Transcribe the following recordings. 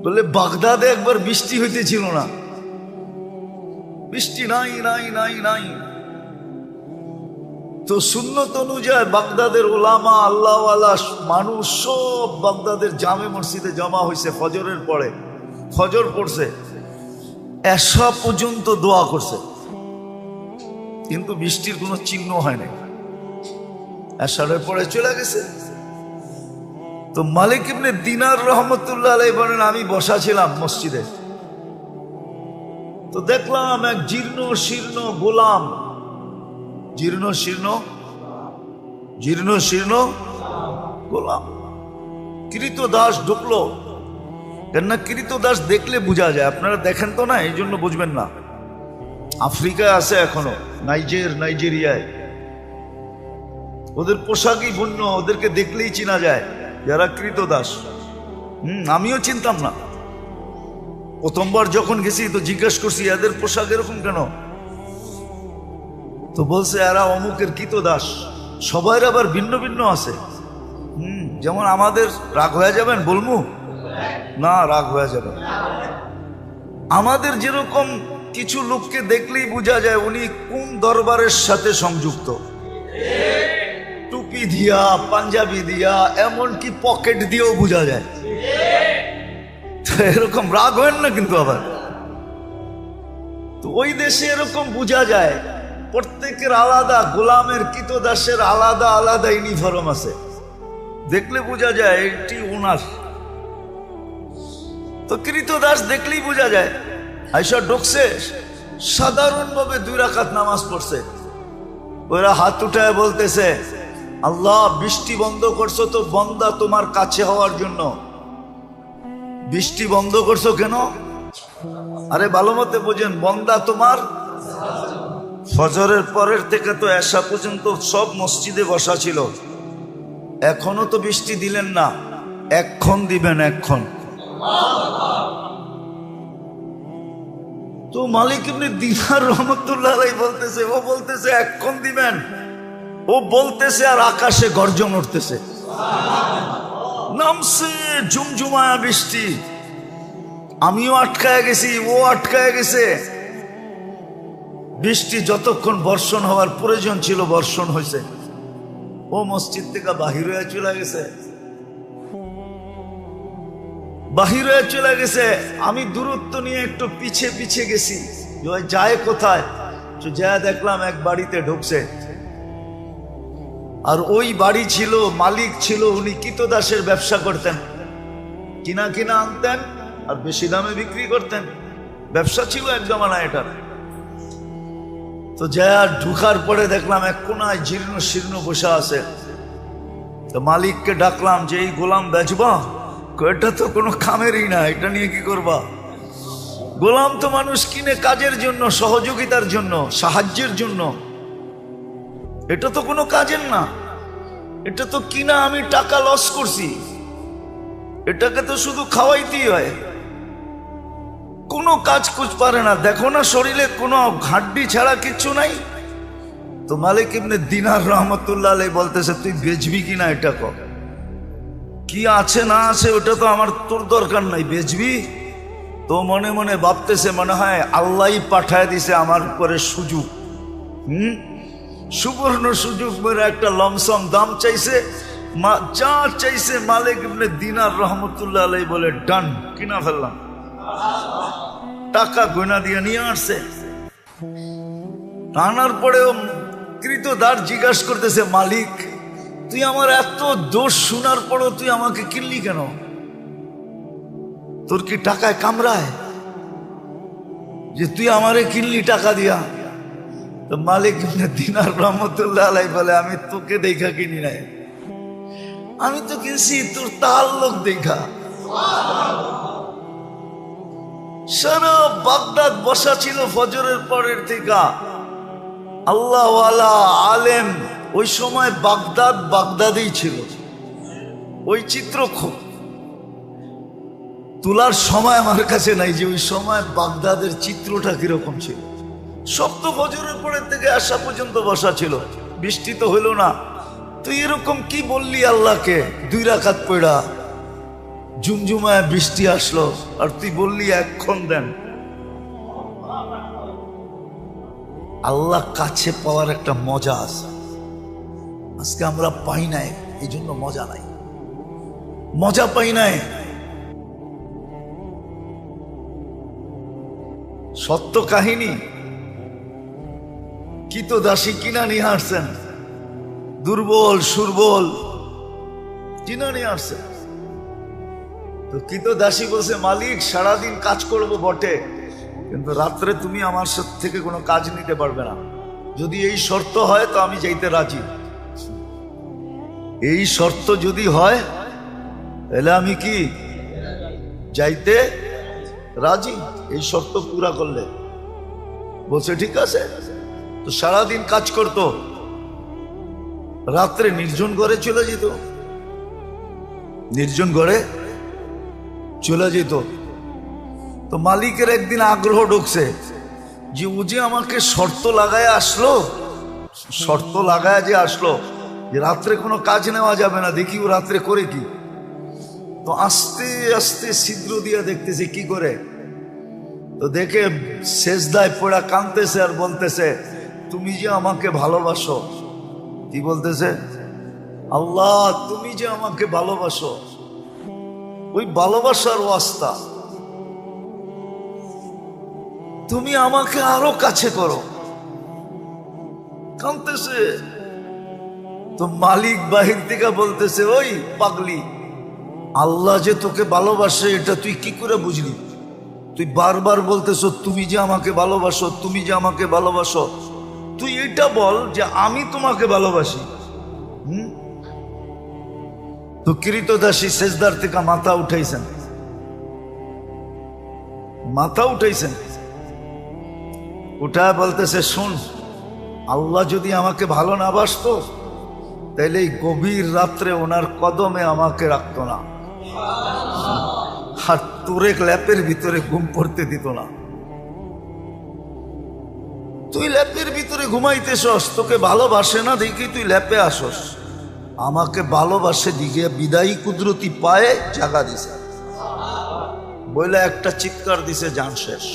বলে বাগদাদে একবার বৃষ্টি হইতেছিল না, বৃষ্টি নাই নাই নাই নাই। তো সুন্নত অনুযায়ী বাগদাদের ওলামা আল্লাহওয়ালা মানুষ সব বাগদাদের জামে মসজিদে জমা হয়েছে। ফজরের পরে ফজর পড়ছে, এশা পর্যন্ত দোয়া করছে, কিন্তু বৃষ্টির কোনো চিহ্ন হয় নাই। এশারের পরে চলে গেছে। তো মালিক ইবনে দিনার রহমতুল্লাহ আলাইহি বলেন, আমি বসা ছিলাম মসজিদে, তো দেখলাম এক জীর্ণ শীর্ণ গোলাম, জীর্ণ শীর্ণ গোলাম কৃতদাস ঢুকলো। কেননা কৃতদাস দেখলে বোঝা যায়, আপনারা দেখেন তো না, এই জন্য বুঝবেন না। আফ্রিকায় আছে এখনো, নাইজেরিয়ায় ওদের পোশাকই ভিন্ন, ওদেরকে দেখলেই চেনা যায় যারা কৃতদাস। আমিও চিনতাম না, প্রথমবার যখন গেছি তো জিজ্ঞেস করছি এদের পোশাক এরকম কেন? তো বলছে এরা অমুকের কৃতদাস। সবাই আবার ভিন্ন ভিন্ন আছে। যেমন আমাদের রাগ হয়ে যাবেন বলমু না, রাগ হয়ে যাবে। আমাদের যেরকম কিছু লোককে দেখলেই বোঝা যায় উনি কোন দরবারের সাথে সংযুক্ত, টুপি দিয়া, পাঞ্জাবি দিয়া, এমনকি পকেট দিয়েও বোঝা যায়। তো এরকম রাগ হয় না কিন্তু আবার। তো ওই দেশে এরকম বোঝা যায়, প্রত্যেকের আলাদা, গোলামের কৃতদাসের আলাদা আলাদা ইউনিফর্ম আছে, দেখলে বোঝা যায় এটি ওনার। তো কৃতদাস দেখলেই বোঝা যায়। আইসা ঢুকছে, সাধারণভাবে 2 রাকাত নামাজ পড়ছে। ওরা হাত উঠায় বলতেছে, আল্লাহ বৃষ্টি বন্ধ করছো তো বন্দা তোমার কাছে হওয়ার জন্য। বৃষ্টি বন্ধ করছো কেন? আরে ভালো মতে বোঝেন, বন্দা তোমার। ফজরের পরের থেকে তো এশা পর্যন্ত সব মসজিদে বসা ছিল, এখনো তো বৃষ্টি দিলেন না, এক্ষণ দিবেন, এক্ষণ। তো মালিক ইবনে দিনার রহমতুল্লাহ আলাইহি বলতেছে, ও বলতেছে এক্ষণ দিবেন, ও বলতেছে আর আকাশে গর্জন উঠতেছে, নামছে ঝুমঝুমায়া বৃষ্টি। আমিও আটকায় গেছি, ও আটকায় গেছে। বৃষ্টি যতক্ষণ বর্ষণ হওয়ার প্রয়োজন ছিল বর্ষণ হয়েছে। ও মসজিদ থেকে বাহির হয়ে চলে গেছে, বাহির হয়ে চলে গেছে। আমি দূরত্ব নিয়ে একটু পিছে পিছে গেছি, যায় কোথায়? যা দেখলাম এক বাড়িতে ঢুকছে, আর ওই বাড়ি ছিল, মালিক ছিল উনি কৃতদাসের ব্যবসা করতেন, কিনা কিনা আনতেন আর বেশি দামে বিক্রি করতেন, ব্যবসা ছিল এক জমানা এটা। তো যা ঢুকার পরে দেখলাম এক কোনায় জীর্ণ শীর্ণ বসা আছে। তো মালিককে ডাকলাম যে এই গোলাম বেচবা? এটা তো কোনো কামেরই না, এটা নিয়ে কি করবা? গোলাম তো মানুষ কিনে কাজের জন্য, সহযোগিতার জন্য, সাহায্যের জন্য, এটা তো কোনো কাজের না। এটা তো কিনা আমি টাকা লস করছি, এটাকে তো শুধু খাওয়াইতেই হয়, কোনো কাজ কুছ পারে না। দেখো না শরীরে কোনো হাড্ডি ছাড়া কিচ্ছু নাই। তো মালিক ইবনে দিনার রহমতুল্লাহ আলাইহি বলতেছে, তুই বেচবি কিনা এটা কর, কি আছে না আছে ওটা তো আমার তোর দরকার নাই, বেচবি? তো মনে মনে ভাবতেছে মনে হয় আল্লাহই পাঠায় দিছে আমার উপরে সুযোগ, সুবর্ণ সুযোগ মেরে একটা লমসম দাম চাইছে, যা চাইছে মালিক ইবনে দিনার রহমতুল্লাহ আলাইহি বলে ডান, কিনা ফেললাম। টাকা গয়না দিয়ে নিয়ে আসছে। আনার পরেও কৃতদাস জিজ্ঞাসা করতেছে, মালিক তুই আমার এত দোষ শোনার পরও তুই আমাকে কিনলি কেন? তোর কি টাকায় কামড়ায় যে তুই আমারে কিনলি টাকা দিয়া? তো মালিক ইবনে দিনার রহমতুল্লাহ আলাইহি বলে, আমি তোকে দেখা কিনি নাই, আমি তো কিনছি তোর তাআল্লুক দেখা। সারা বাগদাদ বসা ছিল ফজরের পরের থেকে আল্লাহওয়ালা আলেম। ওই সময় বাগদাদ বাগদাদেই ছিল, ওই চিত্র তোলার সময় আমার কাছে নাই যে ওই সময় বাগদাদের চিত্রটা কিরকম ছিল। সব তো ফজরের পরের থেকে আসা পর্যন্ত বসা ছিল, বৃষ্টি তো হইল না। তুই এরকম কি বললি আল্লাহকে 2 রাকাত পড়া? ঝুমঝুমায় বৃষ্টি আসলো আর তুই বললি এক্ষণ দেন। আল্লাহ কাছে পাওয়ার একটা মজা আছে, আজকে আমরা পাই নাই, এই জন্য মজা নাই, মজা পাই নাই। সত্য কাহিনী, কৃতদাসী কিনা নিয়ে আসছেন, দুর্বল সুর্বল কিনা নিয়ে আসছেন। তো কৃতদাসী বলছে, মালিক সারাদিন কাজ করব বটে, কিন্তু রাত্রে তুমি আমার থেকে কোনো কাজ নিতে পারবে না। যদি এই শর্ত হয় তো আমি যাইতে রাজি। এই শর্ত যদি হয় তাহলে আমি কি যাইতে রাজি, এই শর্ত পুরা করলে। বলছে ঠিক আছে। তো সারাদিন কাজ করত, রাত্রে নির্জন ঘরে চলে যেত, নির্জন ঘরে চলে যেত। তো মালিকের একদিন আগ্রহ ঢুকছে যে ও যে আমাকে শর্ত লাগায় আসলো, শর্ত লাগায় যে আসলো যে রাত্রে কোনো কাজ নেওয়া যাবে না, দেখি ও রাত্রে করে কি। তো আস্তে আস্তে ছিদ্র দিয়া দেখতেছে কি করে। তো দেখে সেজদায় পড়া কাঁদতেছে আর বলতেছে, তুমি যে আমাকে ভালোবাসো। কি বলতেছে? আল্লাহ তুমি যে আমাকে ভালোবাসো, ওই ভালোবাসার ওয়াস্তা তুমি আমাকে আরো কাছে করো। কাঁদতেছে। তো মালিক বাহির থেকে বলতেছে, ওই পাগলি, আল্লাহ যে তোকে ভালোবাসে এটা তুই কি করে বুঝলি? তুই বারবার বলতেছো তুমি যে আমাকে ভালোবাসো, তুমি যে আমাকে ভালোবাসো, তুই এটা বল যে আমি তোমাকে ভালোবাসি। তো কৃতদাসী সেজদার থেকে মাথা উঠাইছেন, মাথা উঠাইছেন, উঠায় বলতেছে, শুন, আল্লাহ যদি আমাকে ভালো না বাসতো তাইলে এই গভীর রাত্রে ওনার কদমে আমাকে রাখতো না, আর তোরে ল্যাপের ভিতরে ঘুম পড়তে দিত না। তুই ল্যাপের ভিতরে ঘুমাইতেছস, তোকে ভালোবাসে না দেখি তুই ল্যাপে আসস, আমাকে ভালোবাসে দিকে বিদায়ী কুদরতি পায়ে জাগা দিছে বইলা একটা চিৎকার দিছে, জান শেষ।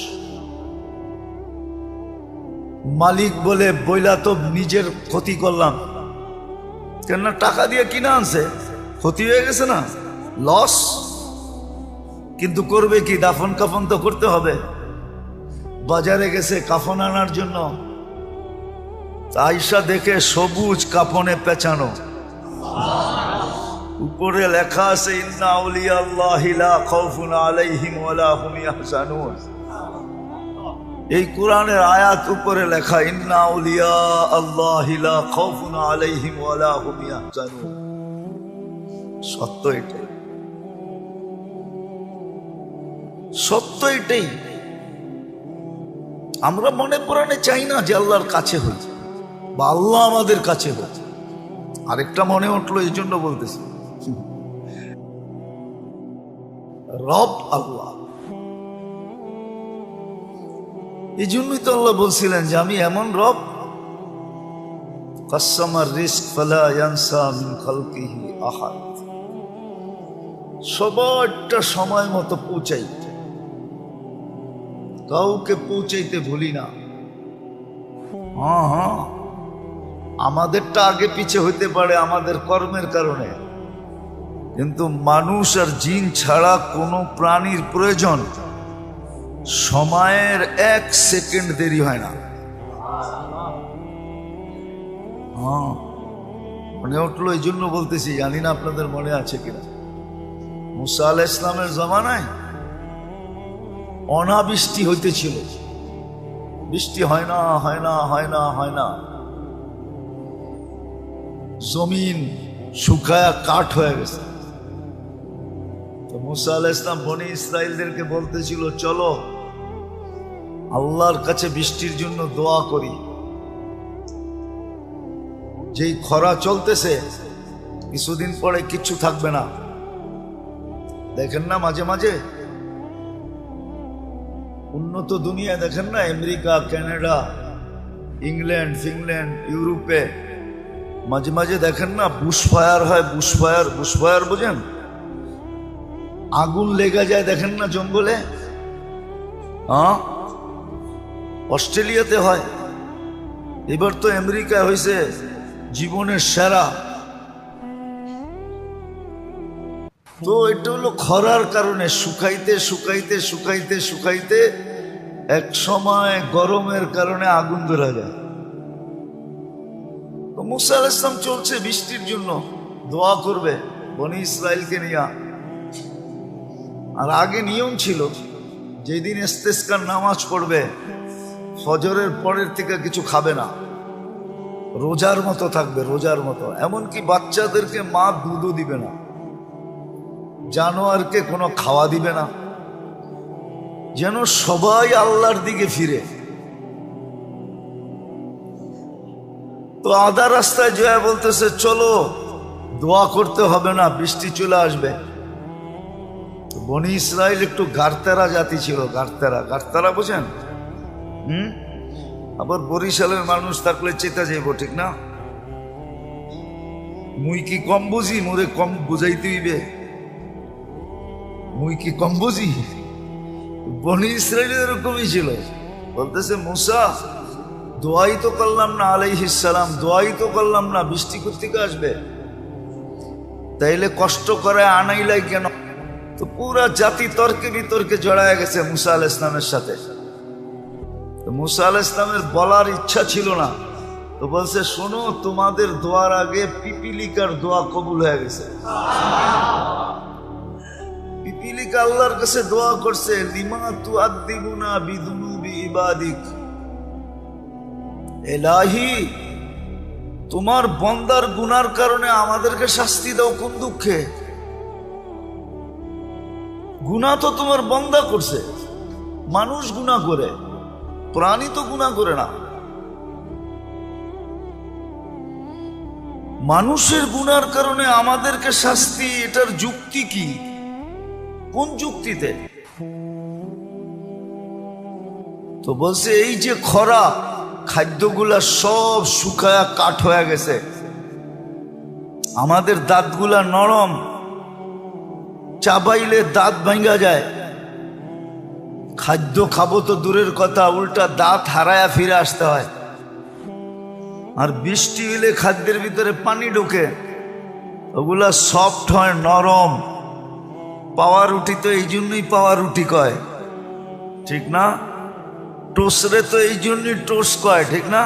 মালিক বলে, বইলা তো নিজের ক্ষতি করলাম, কেন টাকা দিয়ে কিনা আনছে, ক্ষতি হয়ে গেছে না, লস। কিন্তু করবে কি, দাফন কাফন তো করতে হবে। বাজারে গেছে কাফন আনার জন্য, আয়সা দেখে সবুজ কাফনে পেঁচানো, উপরে লেখা আছে ইন্না আউলিয়া আল্লাহি লা খাউফুন আলাইহিম ওয়ালা হুম ইয়াহজানুন। এই কোরআনের আয়াত উপরে লেখা ইন্না আউলিয়া আল্লাহি লা খাউফুন আলাইহিম ওয়ালা হুম ইয়াহজানুন। সত্য এটাই, সত্য এটাই। আমরা মনে প্রাণে চাই না যে আল্লাহর কাছে হই বা আল্লাহ আমাদের কাছে হই। আরেকটা মনে উঠলো, এই জন্য বলতেছি, রব আল্লাহ। এই জন্যই তো আল্লাহ বলছিলেন যে আমি এমন রব, কাসসামার রিজক ফালা ইয়ানসা মিন খালকিহি আহাদ, সবারটা সময় মতো পৌঁছাই, কাউকে পৌঁছাইতে ভুলি না। হ্যাঁ হ্যাঁ, আমাদেরটা আগে পিছে হইতে পারে আমাদের কর্মের কারণে, কিন্তু মানুষ আর জিন ছাড়া কোনো প্রাণীর প্রয়োজন সময়ের 1 সেকেন্ড দেরি হয় না। হ্যাঁ, মনে উঠলো, এই জন্য বলতেছি, জানি না আপনাদের মনে আছে কিনা, মুসা আলাইহিস সালামের জমানায় অনাবৃষ্টি হইতেছিল, বৃষ্টি হয় না হয় না হয় না হয় না, জমিন শুকায়া কাঠ হয়ে গেছে। তো মুসা আলাইহিস সালাম বনি ইসরাইলদেরকে বলতেছিল, চলো আল্লাহর কাছে বৃষ্টির জন্য দোয়া করি। যেই খরা চলতেছে, কিছুদিন পরে কিচ্ছু থাকবে না। দেখেন না মাঝে মাঝে উন্নত দুনিয়া, দেখেন না আমেরিকা, কানাডা, ইংল্যান্ড, ফিনল্যান্ড, ইউরোপে মাঝে মাঝে দেখেন না বুশফায়ার হয়, বুশফায়ার, বুশফায়ার বোঝেন? আগুন লেগে যায়, দেখেন না জঙ্গলে? হ্যাঁ, অস্ট্রেলিয়াতে হয়, এবার তো আমেরিকায় হয়েছে জীবনের সেরা। তো এটা হলো খরার কারণে, শুকাইতে শুকাইতে শুকাইতে শুকাইতে এক সময় গরমের কারণে আগুন ধরা যায়। তো মুসা আলাইহিস সালাম চলছে বৃষ্টির জন্য, দোয়া করবে বনি ইসরাইলকে নিয়ে। আর আগে নিয়ম ছিল, যেদিন ইস্তেসকার নামাজ পড়বে ফজরের পরের থেকে কিছু খাবে না, রোজার মতো থাকবে, রোজার মতো। এমনকি বাচ্চাদেরকে মা দুধও দিবে না, জানোয়ারকে কোনো খাওয়া দিবে না, যেন সবাই আল্লাহর দিকে ফিরে। তো আধা রাস্তায় জয়া বলতেছে চলো, দোয়া করতে হবে না, বৃষ্টি চলে আসবে। বনি ইসরাইল একটু গারতেরা জাতি ছিল, গারতেরা, গারতেরা বুঝেন? আবার বরিশালের মানুষ থাকলে চেতা যাইব, ঠিক না? মুই কি কম বুঝি, মোরে কম বুঝাইতে হইবে? মুই কি কম বুঝি? বনি ইসরাইল এরকমই ছিল। বলতেছে মুসা, দোয়াই তো করলাম না আলাইহিস সালাম, দোয়াই তো করলাম না, বৃষ্টি কোত্থেকে আসবে? তাইলে কষ্ট করে আনাইলাই কেন? তো পুরা জাতি তর্কে বিতর্কে জড়ায় গেছে মুসা আলাইহিস সালামের সাথে। তো মুসা আলাইহিস সালামের বলার ইচ্ছা ছিল না, তো বলছে শোনো, তোমাদের দোয়ার আগে পিপিলিকার দোয়া কবুল হয়ে গেছে। পিপিলিকা আল্লাহর কাছে দোয়া করছে, লিমা তুআদ্দিবুনা বিদুনুবি ইবাদিক, এলাহি তোমার বন্দার গুনার কারণে আমাদেরকে শাস্তি দাও কোন দুঃখে? গুনাহ তো তোমার বন্দা করছে, মানুষ গুনাহ করে, প্রাণী তো গুনাহ করে না। মানুষের গুনার কারণে আমাদেরকে শাস্তি, এটার যুক্তি কি? কোন যুক্তিতে? তো বলছে এই যে খরা, খাদ্যগুলা সব শুকায়া কাঠ হয়ে গেছে, আমাদের দাঁতগুলা নরম, চাবাইলে দাঁত ভাঙ্গা যায়, খাদ্য খাবো তো দূরের কথা, উল্টা দাঁত হারায়া ফিরে আসতে হয়। আর বৃষ্টি হলে খাদ্যের ভিতরে পানি ঢোকে, ওগুলা সফট হয়, নরম। পাওয়া রুটি তো এই জন্যই পাওয়া রুটি কয়, ঠিক না? টোস্টরে তো এই জন্যই টোস্ট কয়, ঠিক না?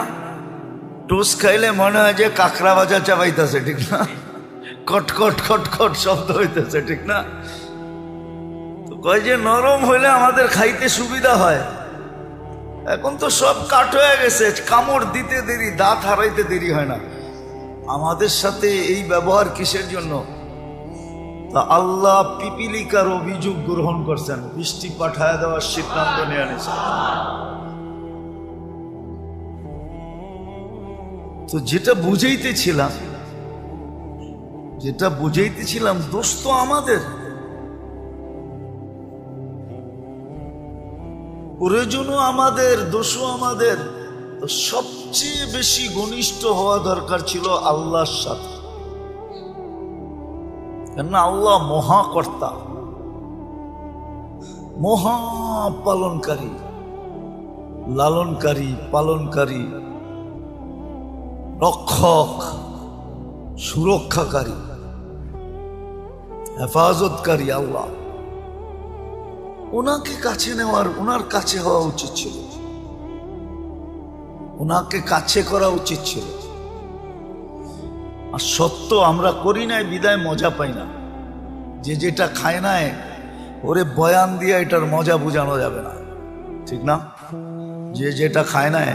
টোস্ট খাইলে মনে হয় যে কাঁকড়া ভাজা চাবাইতেছে, ঠিক না? কটকট খটখট শব্দ হইতেছে, ঠিক না? তো কয় যে নরম হইলে আমাদের খাইতে সুবিধা হয়। এখন তো সব কাঠ হয়ে গেছে, কামড় দিতে দেরি, দাঁত হারাইতে দেরি হয় না। আমাদের সাথে এই ব্যবহার কিসের জন্য? তা আল্লাহ পিপিলিকার অভিযোগ গ্রহণ করছেন, বৃষ্টি পাঠায় দেওয়ার সিদ্ধান্ত নিয়ে নিয়েছেন। তো যেটা বুঝাইতেছিলাম দোষ তো আমাদের, প্রয়োজনও আমাদের, দোষও আমাদের। তো সবচেয়ে বেশি ঘনিষ্ঠ হওয়া দরকার ছিল আল্লাহর সাথে, কেননা আল্লাহ মহাকর্তা, মহা পালনকারী, লালনকারী, পালনকারী, রক্ষক, সুরক্ষাকারী, হেফাজতকারী আল্লাহ। ওনাকে কাছে নেওয়ার, ওনার কাছে হওয়া উচিত ছিল, ওনাকে কাছে করা উচিত ছিল। আর সত্য আমরা করি নাই বিদায় মজা পাই না। যে যেটা খায় নাই, ওরে বয়ান দিয়ে এটার মজা বোঝানো যাবে না, ঠিক না? যে যেটা খায় নাই,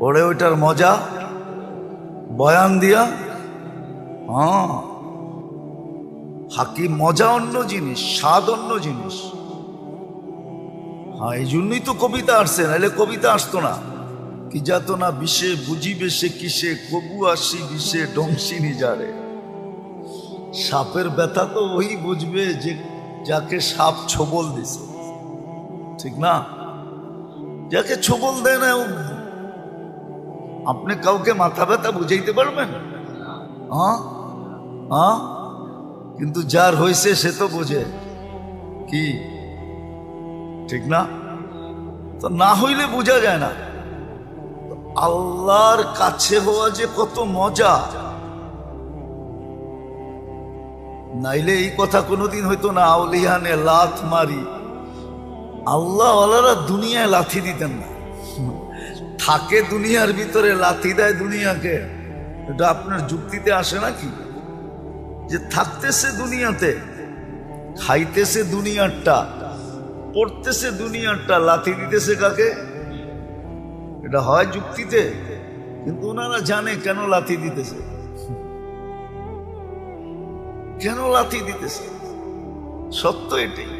ওরে ওইটার মজা বয়ান দিয়া, হ্যাঁ, হাকি মজা অন্য জিনিস, স্বাদ অন্য জিনিস। হ্যাঁ, এই জন্যই তো কবিতা আসছে, নাহলে কবিতা আসতো না। কি যাত না বিষে বুঝিবে সে কিসে, কবু আসি বিষে ডংসিনি যারে। সাপের ব্যথা তো ওই বুঝবে যে যাকে সাপ ছোবল দিছে, ঠিক না? যাকে ছোবল দেয় না, আপনি কাউকে মাথা ব্যথা বুঝাইতে পারবেন? হ্যাঁ, কিন্তু যার হয়েছে সে তো বোঝে। কি ঠিক না? তো না হইলে বোঝা যায় না আল্লাহর কাছে হওয়া যে কত মজা। নাইলে এই কথা কোনোদিন হইতো না। আউলিয়ানে লাথ মারি, আল্লাহ ওয়ালারা দুনিয়ায় লাথি দিতেন না। থাকে দুনিয়ার ভিতরে, লাথি দেয় দুনিয়াকে। এটা আপনার যুক্তিতে আসে নাকি? যে থাকতেছে দুনিয়াতে, খাইতেছে দুনিয়ারটা, পড়তেছে দুনিয়ারটা, লাথি দিতেছে কাকে? এটা হয় যুক্তিতে? কিন্তু ওনারা জানে কেন লাথি দিতেছে, কেন লাথি দিতেছে। সত্য এটাই।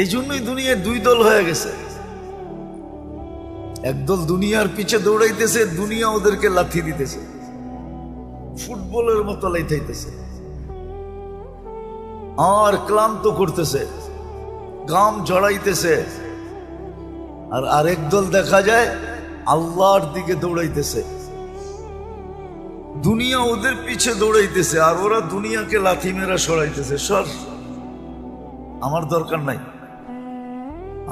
এই জন্যই দুনিয়ায় দুই দল হয়ে গেছে। একদল দুনিয়ার পিছে দৌড়াইতেছে, দুনিয়া ওদেরকে লাথি দিতেছে, ফুটবলের মতো লাইতাইতেছে আর ক্লান্ত করতেছে, গাম জড়াইতেছে। আর আরেক দল দেখা যায় আল্লাহর দিকে দৌড়াইতেছে, দুনিয়া ওদের পিছে দৌড়াইতেছে আর ওরা দুনিয়াকে লাথি মেরা সরাইতেছে। সর, আমার দরকার নাই,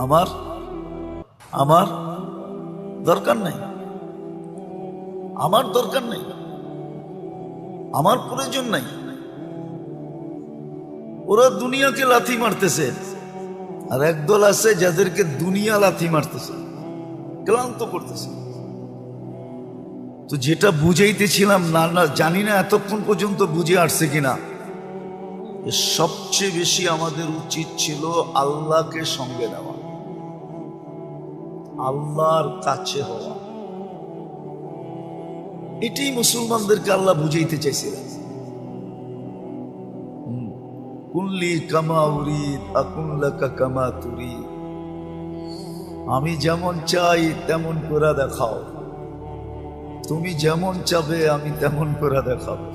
আমার আমার দরকার নাই, আমার দরকার নাই, আমার প্রয়োজন নাই। ওরা দুনিয়াকে লাথি মারতেছে আর একদল আছে যাদেরকে দুনিয়া লাথি মারতেছে, ক্লান্ত করতেছে। তো যেটা বুঝাইতেছিলাম, না না জানি না এতক্ষণ পর্যন্ত বুঝে আসছে কিনা, সবচেয়ে বেশি আমাদের উচিত ছিল আল্লাহকে সঙ্গে নেওয়া, আল্লাহর কাছে হওয়া। এটাই মুসলমানদেরকে আল্লাহ বুঝাইতে চাইছিলেন। কুল্লি কামা উরিদ আকুন লাকা কামা তুরিদ, আমি যেমন চাই তেমন করে দেখাও, তুমি যেমন চাবে আমি তেমন করে দেখাবো।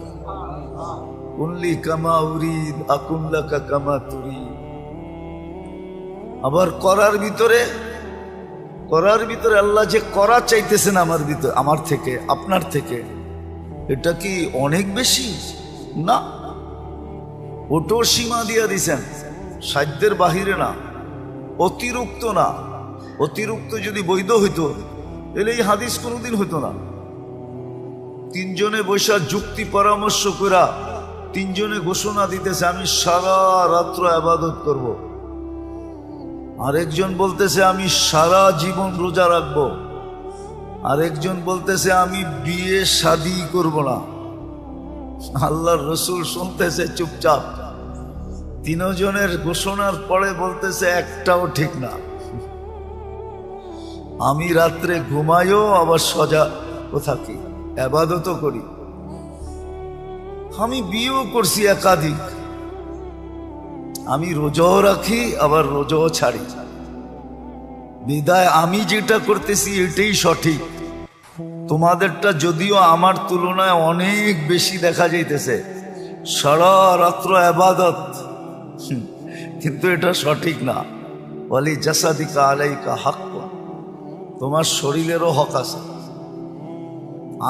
কুল্লি কামা উরিদ আকুন লাকা কামা তুরিদ। আবার করার ভিতরে আল্লাহ যে করা চাইতেছেন আমার ভিতরে, আমার থেকে, আপনার থেকে, এটা কি অনেক বেশি? না, ওটো সীমা দিয়া দিছেন, সাধ্যের বাহিরে না, অতিরিক্ত না। অতিরিক্ত যদি বৈধ হইতো তাহলে এই হাদিস কোনোদিন হইতো না। তিনজনে বৈশা যুক্তি পরামর্শ করা, তিনজনে ঘোষণা দিতেছে আমি সারা রাত্র ইবাদত করব, আরেকজন বলতেছে আমি সারা জীবন রোজা রাখবো, আরেকজন বলতেছে আমি বিয়ে শাদী করব না। আল্লাহর রসুল শুনতেছে চুপচাপ। তিনজনের ঘোষণার পরে বলতেছে একটাও ঠিক না। আমি রাত্রে ঘুমাইও আবার সজাগ থাকি, ইবাদতও করি, আমি বিয়েও করছি একাধিক, আমি রোজাও রাখি আবার রোজাও ছাড়ি। বিদায় আমি যেটা করতেছি এটাই সঠিক। তোমাদেরটা যদিও আমার তুলনায় অনেক বেশি দেখা যাইতেছে, সারা রাত্র ইবাদত, কিন্তু এটা সঠিক না। ওয়ালি জাসাদিকা আলাইকা হাক্ক, তোমার শরীরেরও হক আছে।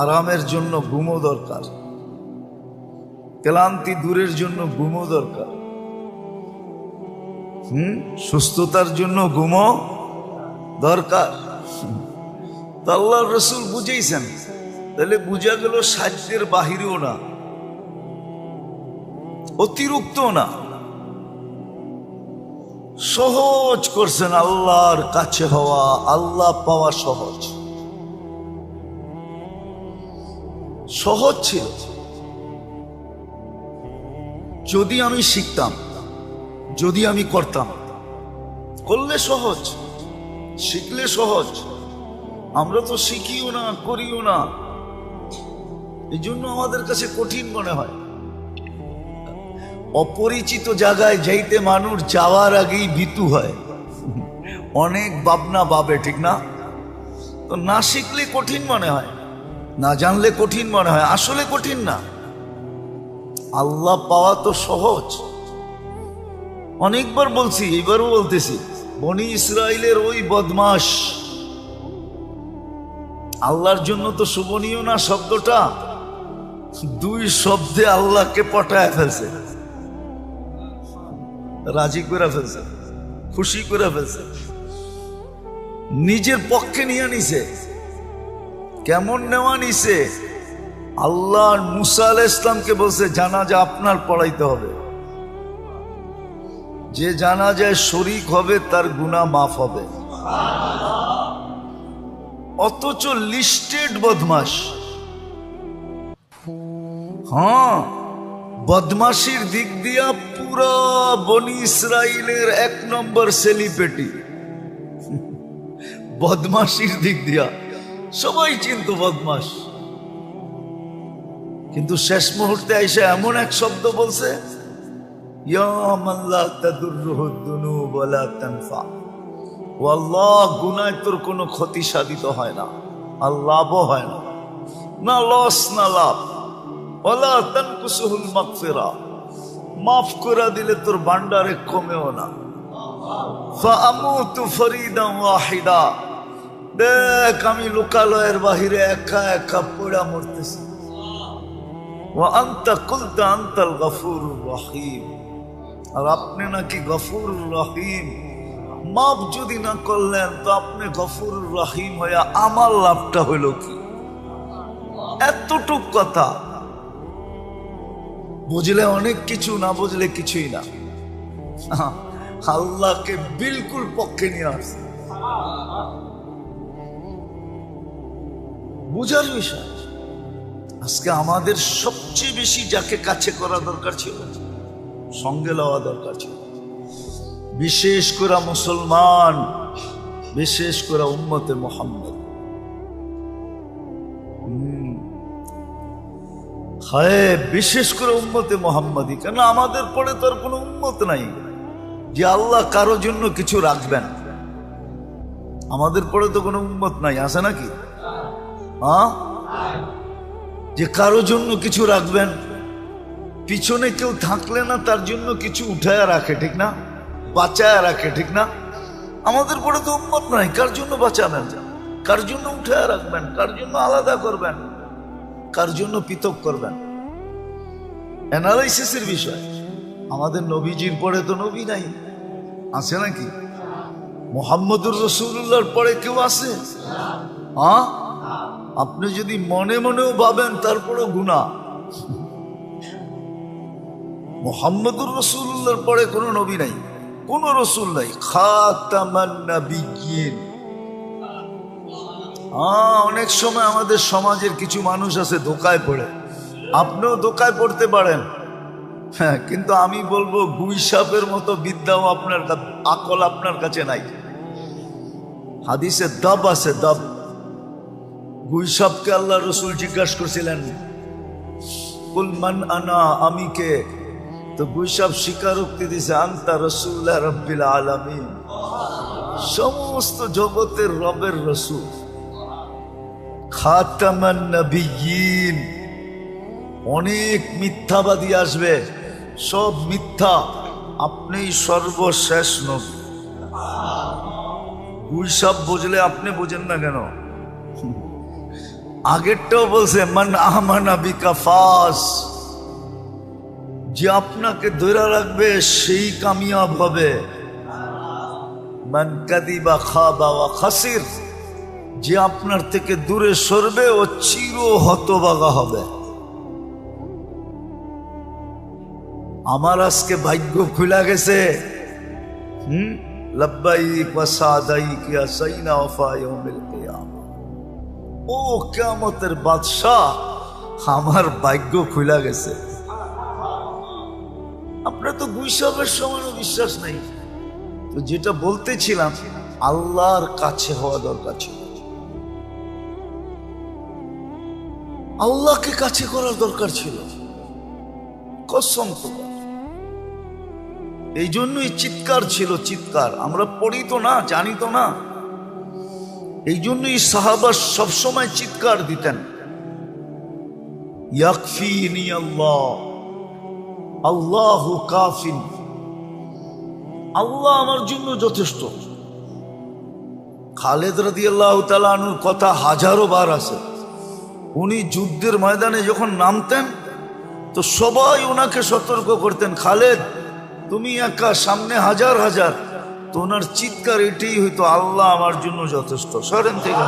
আরামের জন্য ঘুমও দরকার, ক্লান্তি দূরের জন্য ঘুমও দরকার, সুস্থতার জন্য ঘুমও দরকার। আল্লাহর রসুল বুঝেইছেন, তাহলে বুঝা গেল সাধ্যের বাহিরেও না, অতিরিক্ত না, সহজ করছেন। আল্লাহর কাছে হওয়া, আল্লাহ পাওয়া সহজ, সহজ ছিল। যদি আমি শিখতাম, যদি আমি করতাম, করলে সহজ, শিখলে সহজ। আমরা তো শিখিও না, করিও না, এই জন্য আমাদের কাছে কঠিন মনে হয়। অপরিচিত জায়গায় যাইতে মানুষ যাওয়ার আগেই ভীতু হয়, অনেক ভাবনা ভাবে, ঠিক না? তো না শিখলে কঠিন মনে হয়, না জানলে কঠিন মনে হয়। আসলে কঠিন না, আল্লাহ পাওয়া তো সহজ। অনেকবার বলছি, এইবারও বলতেছি, বনি ইসরাইলের ওই বদমাশ, আল্লাহর জন্য তো শোভনীয় না শব্দটা, দুই শব্দে আল্লাহকে পটায় ফেলছে। রাজি করে ফেলছে, খুশি করে ফেলছে, নিজের পক্ষে নিয়ে নিছে। কেমন নেওয়া নিছে? আল্লাহ মুসা আলাইহিস সালামকে বলছে জানাজা আপনার পড়াইতে হবে, যে জানাজায় শরীক হবে তার গুনাহ মাফ হবে। অথচ লিস্টেড বদমাশ। হ্যাঁ, বদমাশির দিক দিয়া পুরো বনি ইসরাইলের 1 নম্বর সেলিব্রিটি। বদমাশির দিক দিয়া সবাই চিনত বদমাশ, কিন্তু শেষ মুহূর্তে এসে এমন এক শব্দ বলছে, ইয়া মান লা তাদুররুহু যুনুব ওয়া লা তানফা। ও আল্লাহ, গুনায় তোর কোনো ক্ষতি সাধিত হয় না, আর লাভও হয় না, না লস না লাভ। ওয়ালা তানকুসুহুল মাগফিরা, মাফ করে দিলে তোর ভান্ডারে কমেও না। ফাআমুতু ফরিদান ওয়াহিদা, দেখ আমি লোকালয়ের বাহিরে একা একা পড়া মরতেছি। ওয়া আনতা কুলতা আনতাল গফুরুর রহিম, আর আপনি নাকি গফুরুর রহিম। মাফ যদি না করলেন তো আপনি গফুরুর রহিম হইয়া আমার লাভটা হইল কি? এতটুক কথা বুঝলে অনেক কিছু, না বুঝলে কিছুই না। আল্লাহকে বিলকুল পক্ষে নিয়ে আসছে, বুঝার বিষয়। আজকে আমাদের সবচেয়ে বেশি যাকে কাছে করা দরকার ছিল, সঙ্গে লওয়া দরকার ছিল, বিশেষ করে মুসলমান, বিশেষ করে উম্মতে মুহাম্মদ। হায়, বিশেষ করে উম্মতে মুহাম্মাদি। কেন আমাদের পরে তো আর কোনো উম্মত নাই যে আল্লাহ কারোর জন্য কিছু রাখবেন। আমাদের পরে তো কোনো উম্মত নাই, আছে নাকি? হ্যাঁ, যে কারোর জন্য কিছু রাখবেন। পিছনে কেউ থাকলে না তার জন্য কিছু উঠায় রাখে, ঠিক না? বাঁচায় রাখে, ঠিক না? আমাদের পরে তো উম্মত নাই, কার জন্য বাঁচাবেন, কার জন্য উঠায় রাখবেন, কার জন্য আলাদা করবেন, কার জন্য পৃথক করবেন? অ্যানালাইসিসের বিষয়। আমাদের নবীজির পরে তো নবী নাই, আছে নাকি? মুহাম্মদুর রাসূলুল্লাহর পরে কেউ আছে? হ্যাঁ, আপনি যদি মনে মনেও ভাবেন তারপরেও গুনাহ। মুহাম্মদুর রাসূলুল্লাহর পরে কোনো নবী নাই, কোনো রসুল নাই, খাতামান নাবিয়্যিন। অনেক সময় আমাদের সমাজের কিছু মানুষ আছে ধোকায় পড়ে, আপনিও ধোকায় পড়তে পারেন। হ্যাঁ, কিন্তু আমি বলবো গুই সাপের মতো বিদ্যাও আপনার আকল আপনার কাছে নাই। হাদিসে দাব আছে, দাব। গুই সাপকে আল্লাহ রসুল জিজ্ঞাসা করছিলেন, কুল মান আনা, আমি কে? তো গুই সাপ স্বীকারোক্তি দিছে, আনতা রাসূলুল্লাহ রাব্বিল আলামিন, সমস্ত জগতের রবের রসুল, খাতামান নাবিয়্যিন। অনেক মিথ্যাবাদী আসবে, সব মিথ্যা, আপনিই সর্বশেষ নবী। গুই সাপ বুঝলে আপনি বোঝেন না কেন? আগেরটাও বলছে মান আমানা বিকা ফাস, যে আপনাকে ধরে রাখবে সেই কামিয়াব হবে। মান কাদিবা খাবা ওয়া খাসির, যে আপনার থেকে দূরে সরবে ও চির হতভাগা হবে। আমার আজকে ভাগ্য খুলে গেছে। লাব্বাইক ওয়া সাদাইক ইয়া সাইনা ওয়া ইয়াউমিল কিয়ামা। ও কিয়ামতের বাদশা, আমার ভাগ্য খুলে গেছে। আপনার তো গুই সাপের সমানও বিশ্বাস নাই। তো যেটা বলতেছিলাম, আল্লাহর কাছে হওয়া দরকার ছিল, আল্লাহকে কাছে করার দরকার ছিল। কসম খোদা, এই জন্যই চিৎকার ছিল, চিৎকার। আমরা পড়ি তো না, জানি তো না। এই জন্যই সাহাবা সবসময় চিৎকার দিতেন, ইয়াকফিনি আল্লাহ, আল্লাহু কাফিন, আল্লাহ আমার জন্য যথেষ্ট। খালেদ রাদিয়াল্লাহু তাআলা আনহুর কথা হাজারো বার আছে। উনি যুদ্ধের ময়দানে যখন নামতেন তো সবাই ওনাকে সতর্ক করতেন, খালেদ তুমি একা, সামনে হাজার হাজার, তো ওনার চিৎকার এটাই হইতো, আল্লাহ আমার জন্য যথেষ্ট, সরেন থেকে।